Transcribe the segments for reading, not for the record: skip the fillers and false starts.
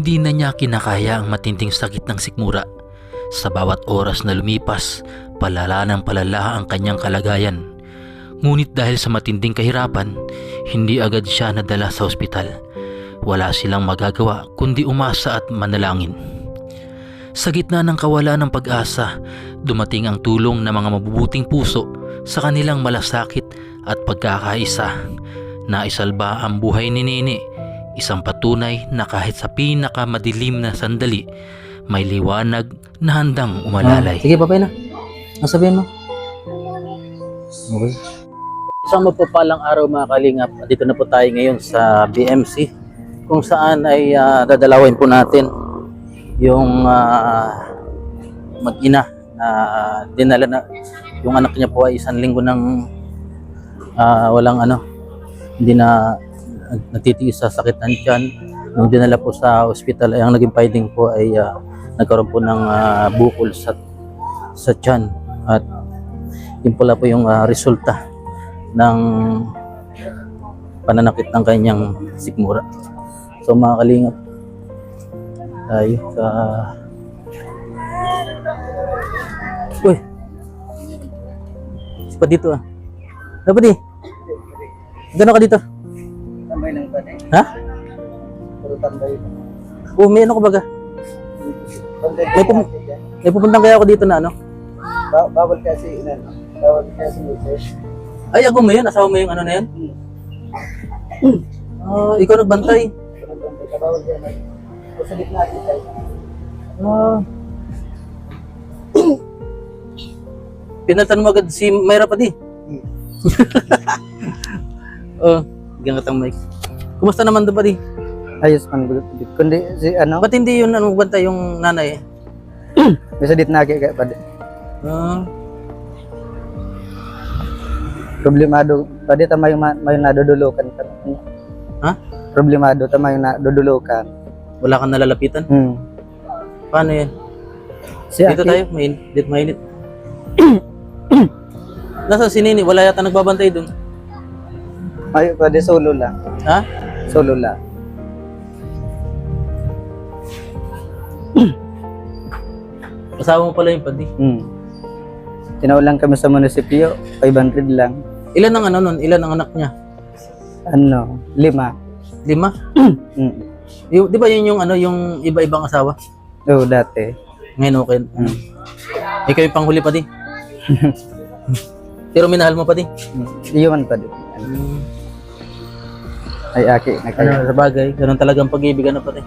Hindi na niya kinakaya ang matinding sakit ng sikmura. Sa bawat oras na lumipas, palala ng palala ang kanyang kalagayan. Ngunit dahil sa matinding kahirapan, hindi agad siya nadala sa ospital. Wala silang magagawa kundi umasa at manalangin. Sa gitna ng kawalan ng pag-asa, dumating ang tulong ng mga mabubuting puso sa kanilang malasakit at pagkakaisa. Naisalba ang buhay ni Nene, isang patunay na kahit sa pinakamadilim na sandali, may liwanag na handang umalalay. Sige, papay na. Ang sabihin mo? Okay. Isang mapagpalang araw mga kalingap. Dito na po tayo ngayon sa BMC kung saan ay dadalawin po natin yung mag-ina na dinala na yung anak niya po ay 1 linggo ng walang hindi na nagtitiis sa sakit ng tiyan. Nung dinala po sa ospital ay ang naging finding po ay nagkaroon po ng bukol sa tiyan at yun pala po yung resulta ng pananakit ng kanyang sikmura. So mga kalingap, tayo sa uy, sipa dito dapat gano'n ka dito? Tambay lang ba eh? Ha? Puro tambay. May ka baga? May pupuntang kaya ako dito na Bawal kasi bawal kasi message. ay ako mo yun, asawa mo yung na yan? Ikaw nagbantay. Bawal yan. Sa gitna kita. Pinaltan mo agad si Mayra pati. Gangat ang mic. Kumusta naman doon pati? Ayos man. Kundi si Ba't hindi yun magbantay yung nanay eh? Bisa gitna kaya pa. Problemado. Pwede tama yung may nadudulukan ka. Ha? Problemado tama yung nadudulukan. Wala kang nalalapitan? Paano yan? Dito tayo, dito mainit. Nasa si Nini? Wala yata nagbabantay dun. Ay, pwede solo lang. Ha? Solo lang. Kasama mo pala yung padi. Tinawag kami sa munisipyo, 500 lang. Ilan ang nun? Ilan ang anak niya? 5. 5? Di ba yun yung iba-ibang asawa? Oo, dati. Ngayon okay. Ikaw yung panghuli pa di. Pero minahal mo pa di. Iyon pa din. Ay, aki. Sa bagay, ganun talagang pag-ibig pa di.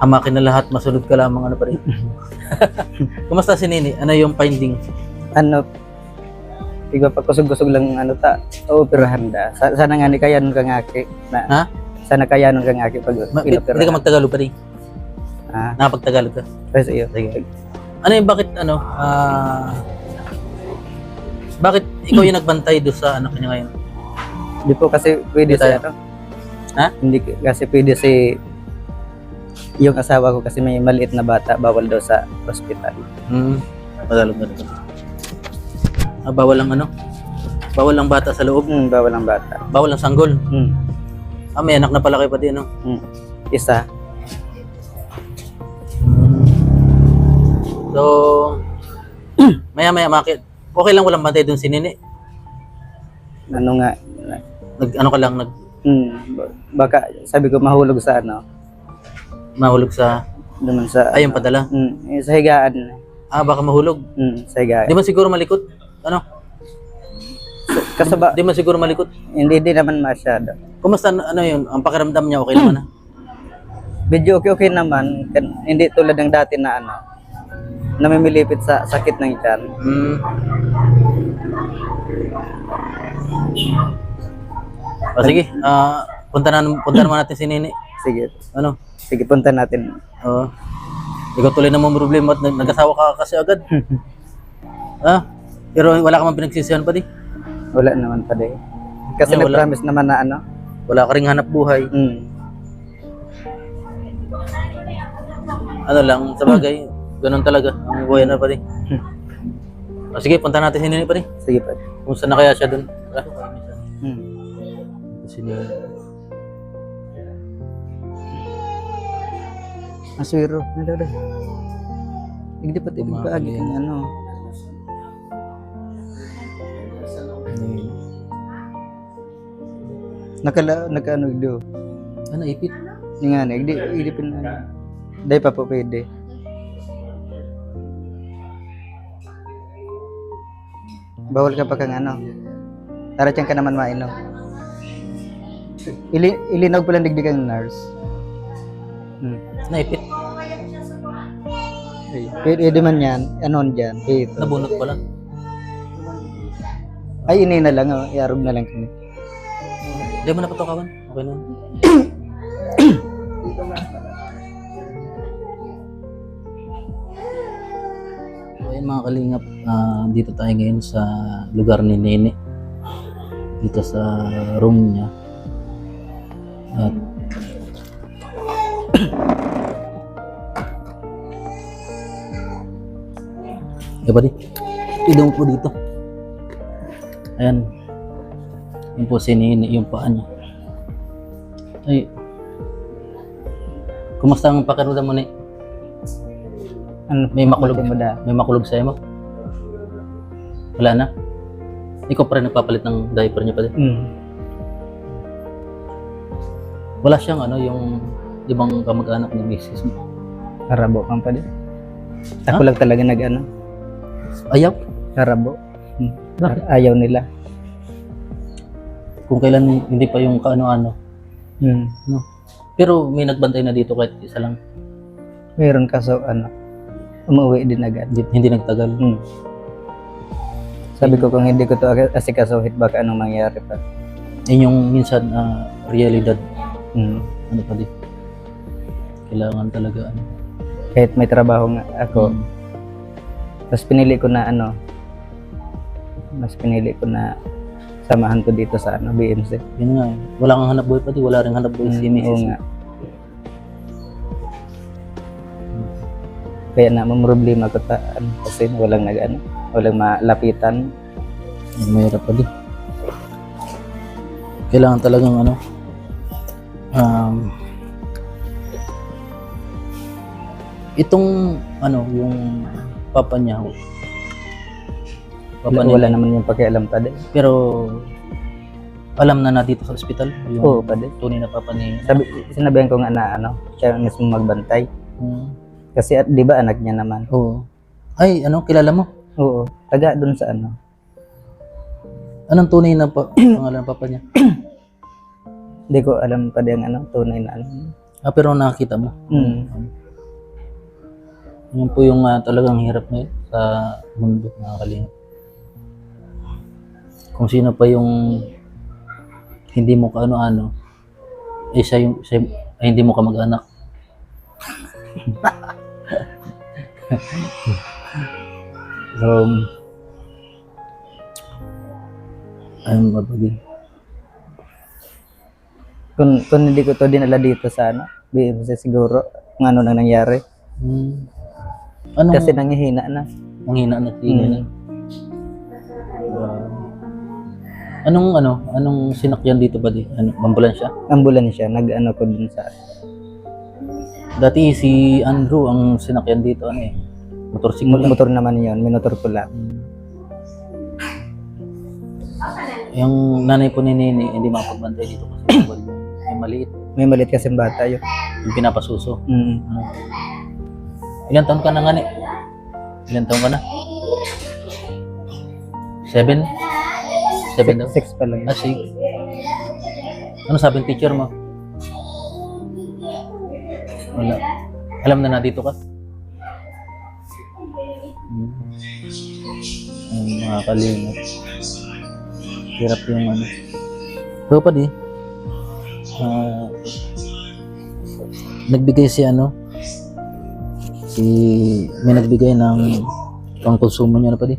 Hamakin na lahat, masunod ka lamang pa di. Kumusta si Nini? Ano yung finding? Iba pa kusog-kusog lang Oo, pero handa. Sana nga ni kaya nun kang aki. Ha? Sana kaya nun kang aki pag Hindi ka magtagalog pa di? Nakapagtagalog ka? Pues iyo. Sige. Ano yung bakit bakit ikaw yung nagbantay doon sa anak niya ngayon? Hindi po kasi pwede Hindi tayo. Ha? Hindi kasi pwede si yung asawa ko kasi may maliit na bata, bawal daw sa hospital. Tagalog na dito. Bawal ang Bawal ang bata sa loob? Bawal ang bata. Bawal ang sanggol? May anak na pala kayo pati, Isa. So, maya-maya makit. Okay lang walang bantay dun si Nini? Ano nga? Ka lang, Baka sabi ko mahulog sa mahulog sa... Naman sa... Ayun padala? Sa higaan. Baka mahulog? Sa higaan. Di man siguro malikot? Di man siguro malikot? Hindi naman masyado. Kumusta yun? Ang pakiramdam niya okay naman Medyo okay naman. Hindi tulad ng dati na namimilipit sa sakit ng tiyan. Sige, punta naman natin si Nini. Sige. Sige, punta natin. Ikaw tuloy na mo problema at nag-asawa ka kasi agad. Pero wala ka man pinagsisihan pa di? Wala naman pa di. Kasi nag-promise naman na wala ka ring hanap buhay. Sa bagay, ganun talaga ang buhay na pa di. Sige, punta natin si Nini pa di. Sige pa. Kung saan na kaya siya dun. Si Nini. Aswiro. Ano daw? Hindi pa tibig Kumakali paagi yan. kang ano. Naka-ano do. Ano, ipit? Yung nga, hindi pa na. Dahil pa po pwede. Bawal ka pa kang ano. Tara ka naman mainom. Ilinog pala digdig ang nurse. Naipit. Pwede man yan. Anon dyan. Dito. Nabunot pa lang. Ay, ini na lang. Oh. Iarog na lang kami. Hindi mo napatukawan. Okay na. So, ayun mga kalingap, dito tayo ngayon sa lugar ni Nene. Dito sa room niya. At Diba di? Idong po dito. Ayan. Yun po si Nene, yung paa niya. Ay. Kumusta ang pakiramdam mo, Ne? Ano, May makulog mo da. May makulog sa'yo mo? Wala na? Ikaw pa rin nagpapalit ng diaper niya pa din? Wala siyang ano, yung ibang kamag-anak ni misis mo? Karabo kang pa din. Ako lang talaga nag-ano. Ayaw? Karabo. Bakit? Ayaw nila. Kung kailan hindi pa yung kaano-ano. No? Pero may nagbantay na dito kahit isa lang. Meron kaso ano, umuwi din agad. Hindi nagtagal. Sabi ko kung hindi ko to asikasuhit baka anong mangyari pa. Yun yung minsan realidad. Ano pa din. Kailangan talaga ano. Kahit may trabaho nga ako, mas pinili ko na ano, mas pinili ko na samahan ko dito sa ano, BMC. Yun nga eh. Wala kang hanap buhay pati, wala rin hanap buhay si Oo misis. nga. Kaya na problema ko ano, kasi walang nag-ano, walang malapitan. Mayroon pa din. Kailangan talagang ano, itong ano, yung papa niya, Wala naman yung pakialam pa din. pero alam na dito sa ospital yung Oo, pa din. tunay na papa ni Sinabihan ko nga na ano, siya ang mismo magbantay. Kasi at di ba anak niya naman. Oo. Ay, ano, kilala mo? Oo, taga doon sa ano. Anong tunay na pangalan ng papa niya? Hindi ko alam pa din ano, tunay na ano. Pero nakakita mo. Yun po yung talagang hirap ngayon sa mundo, mga kalingap. Kung sino pa yung hindi mo kaano-ano, siya ay hindi mo kamag-anak. So, ayun mabagin. Kung hindi ko to dinala dito sa ano, BMC siguro kung ano nang nangyari. Anong, Kasi nanghihina na. nanghina na tingin na. Anong sinakyan dito ba di? Ano, ambulansya? Ambulansya, nag-ano ko dun sa Dati si Andrew ang sinakyan dito, ano eh, motorsiklo lang. motor naman yon, minotor ko lang. Yung nanay po ni Nene, hindi makapagbantay dito kasi may maliit. May maliit kasing bata yun. Yung pinapasuso. Ilan taon ka na nga ni? Ilan taon ka na? 7? 7 daw? 6 pa lang yun. 6. Ano sabi ng teacher mo? Wala. Alam na dito ka? Mga kalingap. Hirap yung ano. So pa di, nagbigay si ano, may nagbigay ng pangkonsumo niya na pa di.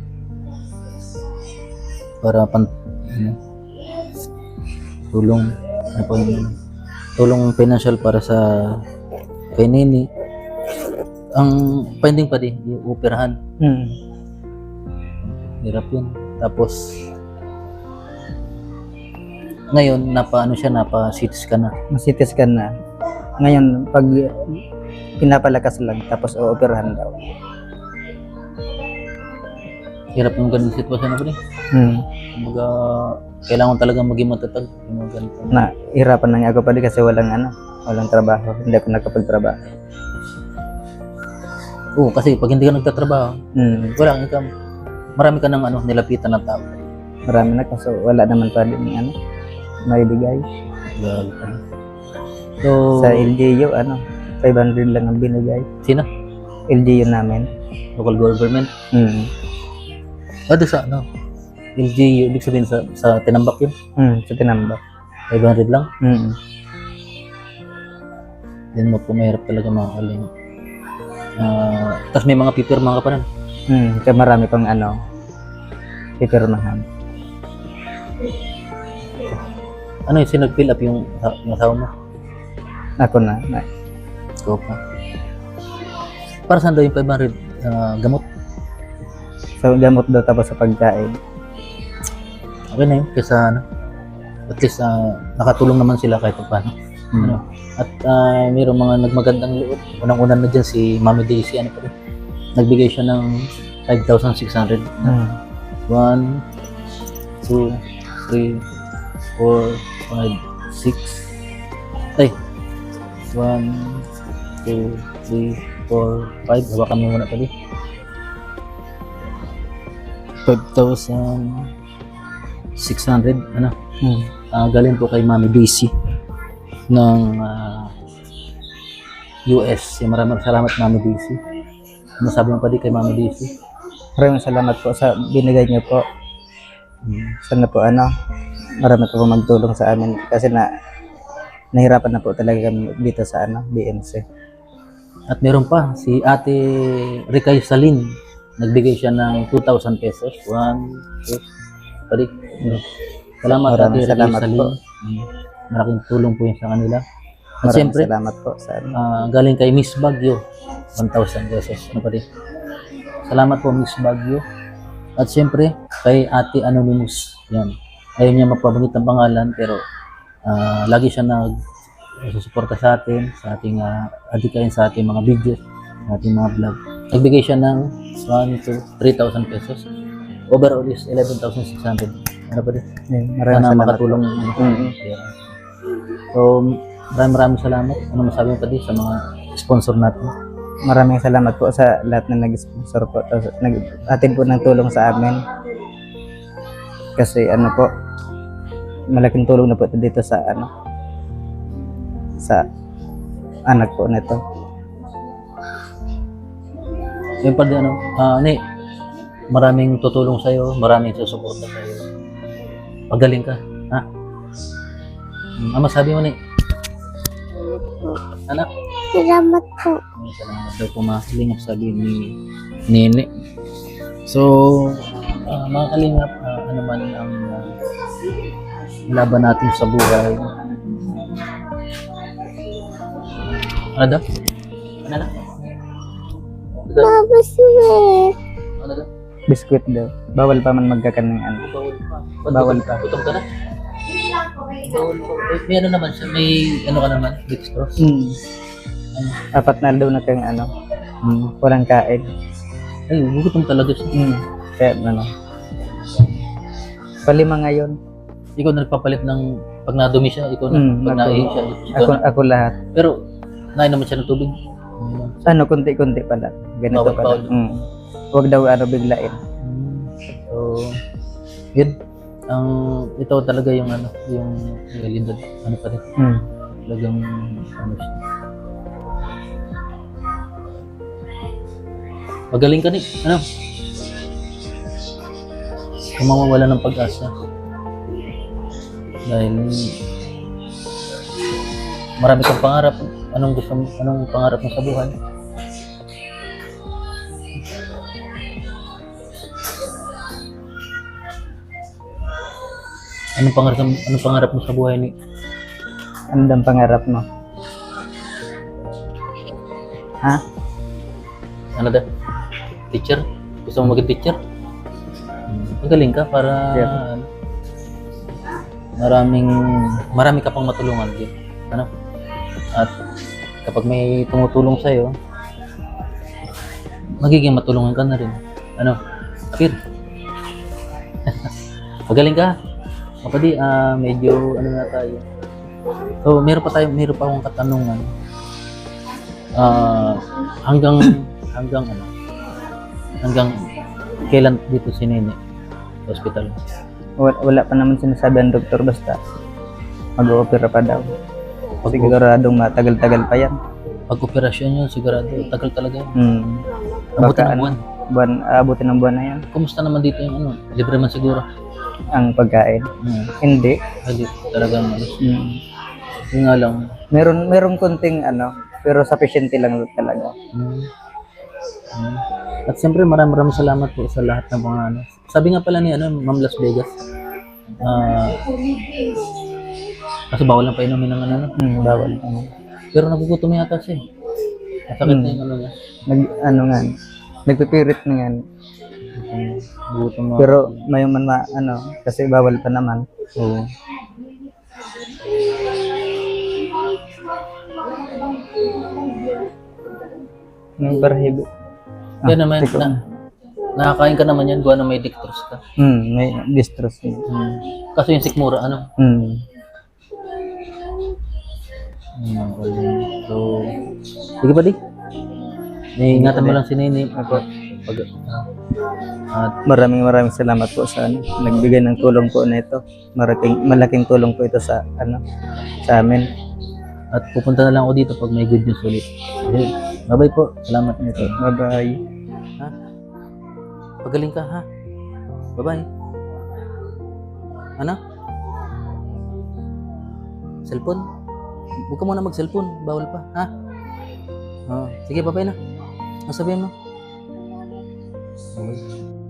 Para tulong, ano po yun, tulong financial para sa kay Nene. Ang pending pa di, yung operahan. Hirap yun. Tapos ngayon napa-CT scan na. CT scan na. Ngayon pag pinapalakas lang tapos ooperahan daw. Hirap yung ganung sitwasyon na po eh. Kumbaga, kailangan talaga maging matatag. Yung mga ganito. Na hirapan na nga ako pa kasi walang trabaho. Hindi ako nakapagtrabaho. Oo, kasi pag hindi ka nagtatrabaho, walang income. Marami ka nang nilapitan ng tao. Marami na kasi wala naman pa din maibigay. Grabe pala. So, Sa LGU 500 lang ang binigay. sino? LGU namin. Local government. Sa LGU, ibig sabihin sa Tinambak yun. Sa Tinambak. 500 lang. Then mo po mahirap talaga mga kaling. Tapos may mga pipirma ka pa nun. Kaya marami pang pipirmahan. Ano yung sinag-fill up yung asawa mo? Ako na. Ikaw pa. Para saan daw yung 500 gamot? So gamot daw tapos sa pagkain. Okay na yun. Kesa at least nakatulong naman sila kahit paano. At mayroong mga nagmagandang loob. Unang-una na dyan si Mami Daisy, nagbigay siya ng 5,600. 1, 2, 3, 4, 5, 6. Ay, 1, 2, 3, 4, 5. Hawakan mo muna pali. 5,600. Galing po kay Mami Daisy ng US. Maraming salamat, Mami Daisy. Ano sabi mo pa di kay Mami Daisy? Maraming salamat po sa binigay niyo po. Sana po marami po magtulong sa amin kasi nahirapan na po talaga kami dito sa BNC. At meron pa si Ate Ricay Salin. Nagbigay siya ng 2,000 pesos. 1, 2, balik. Salamat, Maraming Ate Ricay salamat Salin. po. Malaking tulong po yun sa kanila. At Maraming siyempre, salamat po sa galing kay Miss Baguio, 1,000 pesos. Salamat po, Miss Baguio. At siyempre, kay Ate Anonymous. Yan. Ayaw niya magpabanggit ng pangalan, pero lagi siya nagsusuporta sa atin, sa ating adikain sa ating mga videos, sa ating mga vlog. Nagbigay siya ng 3,000 pesos. Overall is 11,600. Ano ba din? Maraming Sana salamat makatulong. Yeah. So, maraming salamat. Ano masabi mo pa din sa mga sponsor natin? Maraming salamat po sa lahat na nag-sponsor po. Nag-atin po ng tulong sa amin. Kasi po, malaking tulong na po dito sa sa anak po nito. Yung pa din maraming tutulong sa'yo, maraming susuporta sa'yo. Pagaling ka, ha? Masabi mo, anak? Salamat po. Salamat daw po mga kalingap, sabi ni Nene. So, mga kalingap, ano man ang laban natin sa buhay. Ano daw? Ano daw? Baba sweet. Ano daw? Biskuit daw. Bawal pa man magkakan ng Bawal pa. Bawal pa. Gutom ka na? Bawal pa. May ano naman siya, may ano ka naman, dextrose. Apat na daw na kang walang kain. Ay, gutom talaga siya. Kaya palima ngayon. Ikaw na nagpapalit ng, pag nadumi siya, ikaw na, pag naihin siya, ikaw na. Ako lahat. Pero, naman siya ng tubig. Konti-konti pala. Ganito Bawal, pala. bawal. Huwag daw biglain. So, yun. Ito talaga yung yung realidad, pa rin. Talagang, siya. Magaling ka kung mawawala ng pag-asa. Dahil, marami kang pangarap. Anong pangarap mo sa buhay? Anong pangarap mo sa buhay ni? Ano ang pangarap mo? Ha? Ano daw? Teacher? Gusto mo maging teacher? Magaling ka para marami ka pang matulungan din. At kapag may tumutulong sa'yo, magiging matulungan ka na rin. Ano? Apir. Magaling ka. Kapadi, medyo ano na tayo. So, meron pa akong katanungan. Hanggang kailan dito si Nene sa hospital? Wala pa naman sinasabi ang doktor, basta mag-oopera pa daw. Siguradong matagal-tagal pa yan. Pag operasyon yun, sigurado, tagal talaga yun. Baka Abutin ng buwan. Abutin ng buwan na yan. Kumusta naman dito yung ano? Libre man siguro. Ang pagkain. Hindi. Hindi talagang ano. Mm. Yun nga lang. Meron konting pero sufficient lang talaga. At siyempre maraming salamat po sa lahat ng mga ano. Sabi nga pala ni Ma'am Las Vegas. Kasi bawal lang painumin ng ano. Bawal. Pero nagugutom yata siya. Masakit na yung ano niya. Nagpipirit na yan. Nagugutom na. Pero mayaman kasi bawal pa naman. Oo. May barahibo. Kaya naman, nakakain ka naman yan, gawa na may dictors ka. May distress. Kaso yung sikmura, ano? So, sige pa di. Ingatan mo lang si Nene. At Maraming salamat po sa nagbigay ng tulong po na ito. Malaking tulong po ito sa amin. at pupunta na lang ako dito pag may good news ulit. Okay. Bye-bye po. Salamat nito. Bye-bye. Ha? Pagaling ka, ha? Bye-bye. Ano? Cellphone? Huwag ka muna mag-cellphone. Bawal pa, ha? Oh, sige, bye-bye na. Ano sabihin mo? Bye-bye.